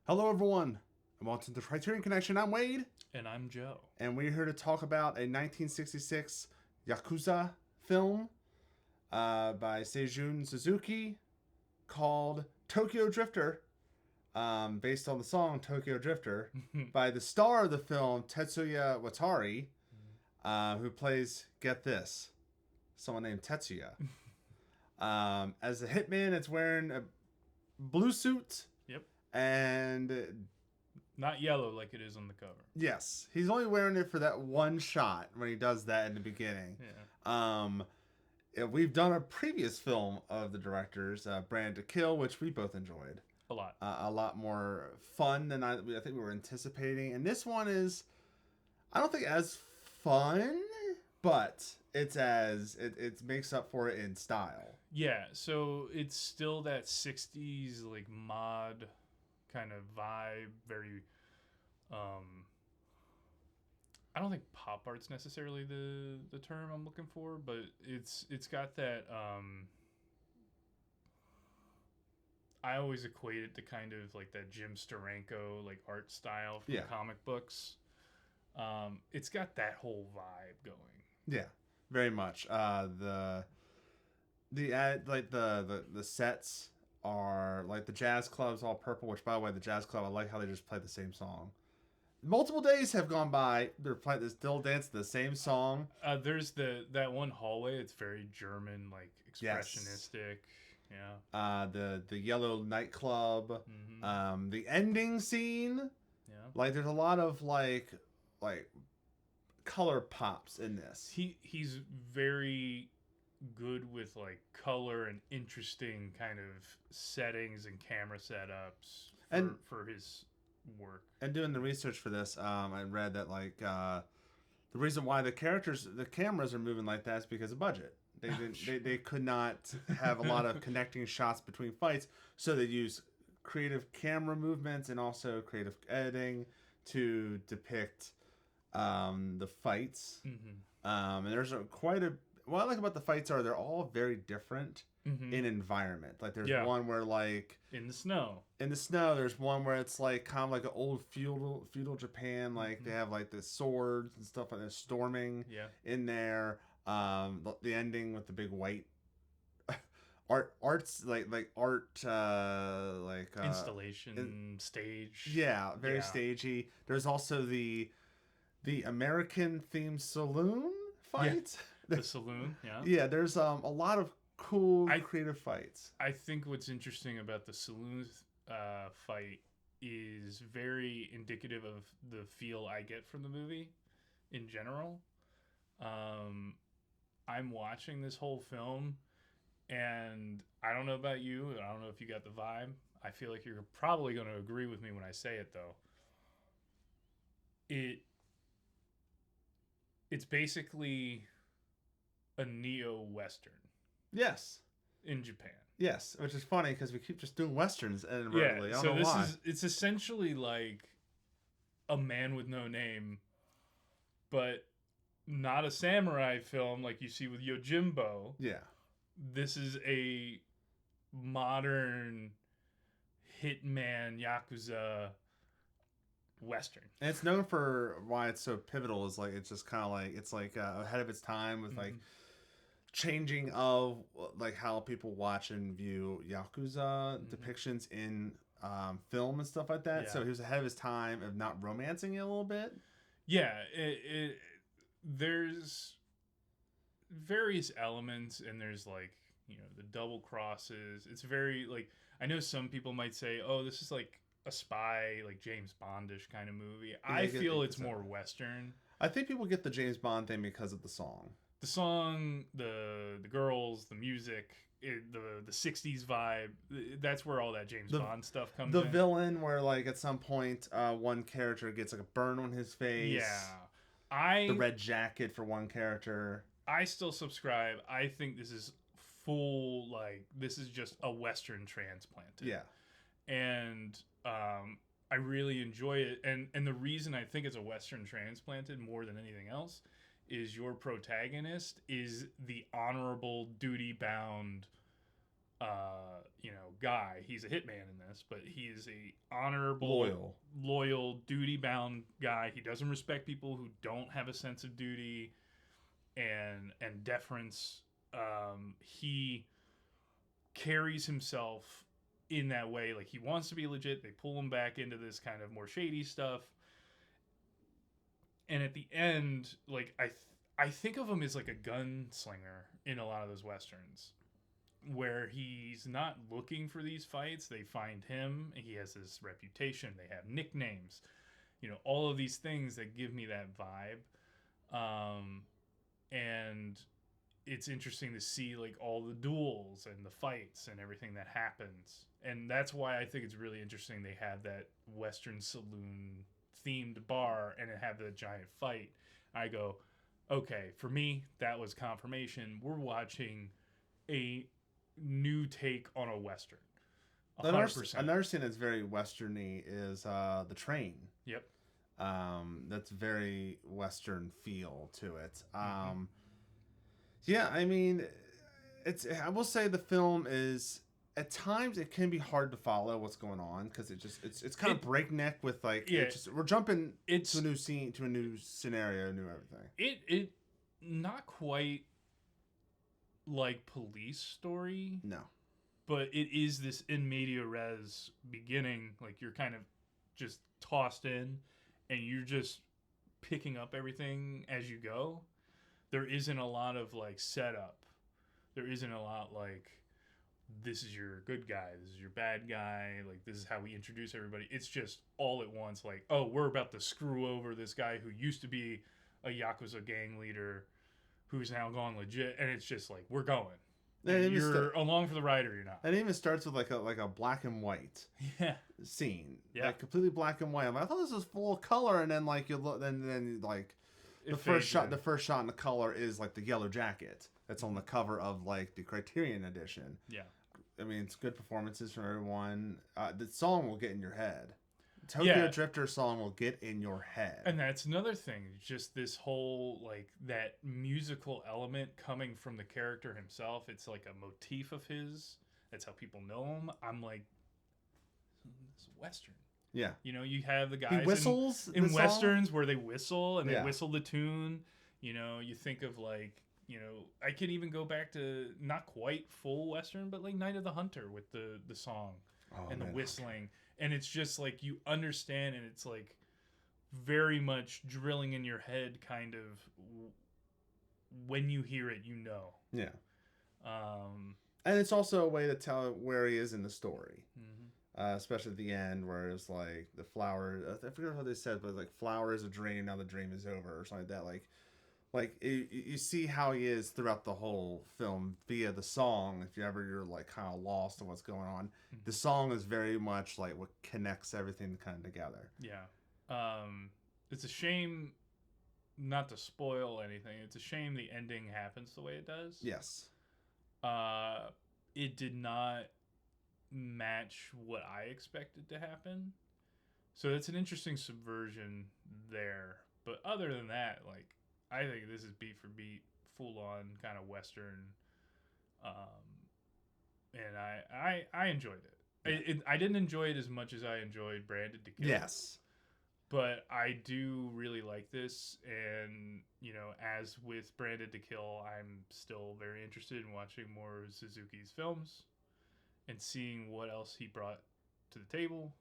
Hello, everyone, and welcome to the Criterion Connection. I'm Wade, And I'm Joe. and we're here to talk about a 1966 Yakuza film by Seijun Suzuki called Tokyo Drifter, based on the song Tokyo Drifter, by the star of the film, Tetsuya Watari, who plays, get this, someone named Tetsuya. As a hitman, it's wearing a blue suit Yep. and Not yellow like it is on the cover. yes, he's only wearing it for that one shot when he does that in the beginning. Yeah. We've done a previous film of the directors, Brand to Kill, which we both enjoyed. A lot. A lot more fun than I think we were anticipating. And this one is, I don't think as fun, but it makes up for it in style. Yeah, so it's still that 60s like mod kind of vibe, very I don't think pop art's necessarily the term I'm looking for, but it's got that I always equate it to kind of like that Jim Steranko like art style from comic books. It's got that whole vibe going. Yeah, very much. The sets are like the jazz club's all purple, which by the way, the jazz club, I like how they just play the same song. Multiple days have gone by. They're still dancing the same song. There's that one hallway. It's very German, like expressionistic. Yes. Yeah. The yellow nightclub. Mm-hmm. The ending scene. Yeah. Like there's a lot of like color pops in this. He's very good with like color and interesting kind of settings and camera setups for his work. And doing the research for this, I read that like the reason why the cameras are moving like that is because of budget. They could not have a lot of connecting shots between fights, so they use creative camera movements and also creative editing to depict the fights. Mm-hmm. And there's what I like about the fights are they're all very different in environment. Like there's one where like in the snow. There's one where it's like kind of like an old feudal Japan. Like they have like the swords and stuff like that storming in there. The ending with the big white arts like art installation stage. Yeah, very stagey. There's also the American themed saloon fight. The saloon, yeah. Yeah, there's a lot of cool creative fights. I think what's interesting about the saloon fight is very indicative of the feel I get from the movie in general. I'm watching this whole film and I don't know about you, I don't know if you got the vibe. I feel like you're probably going to agree with me when I say it though. It's basically a neo-Western. Yes. In Japan. Yes, which is funny because we keep just doing Westerns inadvertently. I don't know why. It's essentially like a Man with No Name, but not a samurai film like you see with Yojimbo. Yeah. This is a modern hitman Yakuza Western. And it's known for why it's so pivotal is like it's just kind of like it's like ahead of its time with like changing of like how people watch and view Yakuza depictions in film and stuff like that. Yeah. So he was ahead of his time of not romancing it a little bit. Yeah, there's various elements and there's like, you know, the double crosses. It's very like, I know some people might say, oh, this is like a spy, like James Bondish kind of movie. Yeah, I feel it's more Western. I think people get the James Bond thing because of the song. The song, the girls, the music, the 60s vibe. That's where all that James Bond stuff comes in. The villain where like at some point one character gets like a burn on his face. Yeah. The red jacket for one character. I still subscribe. I think this is full, like, this is just a Western transplanted. Yeah. And I really enjoy it. And the reason I think it's a Western transplanted more than anything else is your protagonist is the honorable, duty-bound guy. He's a hitman in this, but he is a honorable, Loyal. duty-bound guy. He doesn't respect people who don't have a sense of duty and deference. He carries himself in that way. Like, he wants to be legit. They pull him back into this kind of more shady stuff. And at the end, like, I think of him as like a gunslinger in a lot of those westerns, where he's not looking for these fights. They find him. He has this reputation. They have nicknames. All of these things that give me that vibe. And it's interesting to see like all the duels and the fights and everything that happens. And that's why I think it's really interesting they have that Western saloon themed bar and it have the giant fight. I go, okay, for me, that was confirmation. We're watching a new take on a Western. 100%. Another scene that's very Westerny is the train. Yep. That's very Western feel to it. Yeah, I mean, I will say the film is, at times it can be hard to follow what's going on because it's kind of breakneck with like, we're jumping to a new scene, to a new scenario, new everything. It not quite like Police Story. No. But it is this in media res beginning, like you're kind of just tossed in and you're just picking up everything as you go. There isn't a lot of like setup. There isn't a lot like, this is your good guy, this is your bad guy, like this is how we introduce everybody. It's just all at once, like, oh, we're about to screw over this guy who used to be a Yakuza gang leader who's now gone legit, and it's just like, we're going. You're along for the ride or you're not. And it even starts with like a black and white scene. Yeah. Like completely black and white. I'm like, I thought this was full of color, and then like you look, then like the first shot in the color is like the yellow jacket that's on the cover of like the Criterion edition. Yeah. I mean, it's good performances from everyone. The song will get in your head. Tokyo Drifter song will get in your head. And that's another thing. Just this whole, like, that musical element coming from the character himself. It's like a motif of his. That's how people know him. I'm like, it's Western. Yeah. You have the guys he whistles in Westerns where they whistle and they whistle the tune. You think of like, I can even go back to not quite full Western, but like Night of the Hunter with the song and the whistling. And it's just like you understand, and it's like very much drilling in your head, kind of when you hear it, Yeah. And it's also a way to tell where he is in the story. Especially at the end where it's like the flower, I forget what they said, but like flower is a dream, now the dream is over, or something like that. Like you see how he is throughout the whole film via the song. If you're like kind of lost in what's going on, the song is very much like what connects everything kind of together. Yeah. It's a shame, not to spoil anything, it's a shame the ending happens the way it does. Yes. It did not match what I expected to happen. So it's an interesting subversion there. But other than that, like, I think this is beat for beat, full on kind of Western, and I enjoyed it. I didn't enjoy it as much as I enjoyed Branded to Kill. Yes, but I do really like this, and as with Branded to Kill, I'm still very interested in watching more of Suzuki's films and seeing what else he brought to the table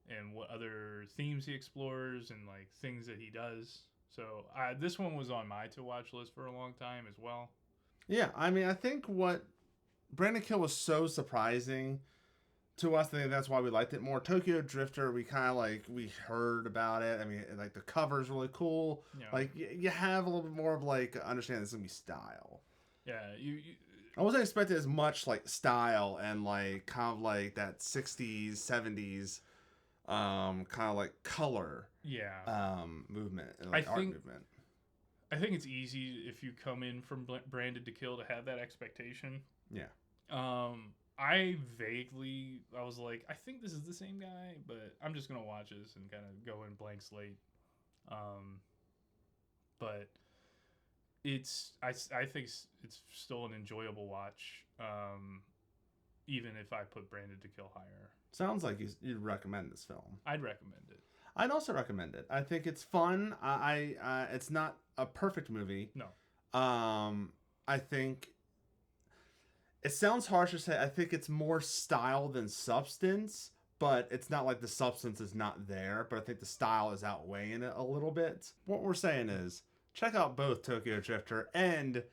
and what other themes he explores and like things that he does. So this one was on my to-watch list for a long time as well. Yeah, I mean, I think what Brandon Kill was so surprising to us. I think that's why we liked it more. Tokyo Drifter, we kind of like, we heard about it. I mean, like the cover's really cool. Yeah. Like you have a little bit more of like understanding this is gonna be style. Yeah, I wasn't expecting as much like style and like kind of like that 60s, 70s kind of like color movement and like art movement. I think it's easy if you come in from Branded to Kill to have that expectation. Yeah. I was like, I think this is the same guy, but I'm just gonna watch this and kind of go in blank slate. But I think it's still an enjoyable watch. even if I put Branded to Kill higher. Sounds like you'd recommend this film. I'd recommend it. I'd also recommend it. I think it's fun. It's not a perfect movie. No. I think it sounds harsh to say. I think it's more style than substance, but it's not like the substance is not there. But I think the style is outweighing it a little bit. What we're saying is, check out both Tokyo Drifter and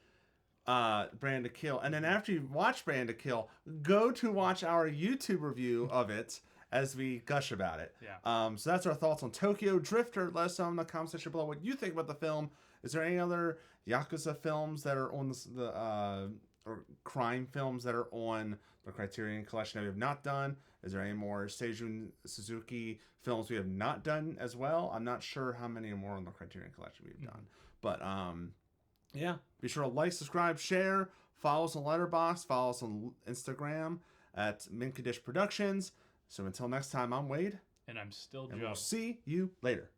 Brand to Kill, and then after you watch Brand to Kill, go to watch our YouTube review of it as we gush about it. Yeah. So that's our thoughts on Tokyo Drifter. Let us know in the comment section below what you think about the film. Is there any other Yakuza films that are on or crime films that are on the Criterion Collection that we have not done? Is there any more Seijun Suzuki films we have not done as well? I'm not sure how many more on the Criterion Collection we've done, but yeah, be sure to like, subscribe, share, follow us on Letterboxd, follow us on Instagram at Condish Productions. So until next time, I'm Wade. And I'm still And Joe. we'll see you later.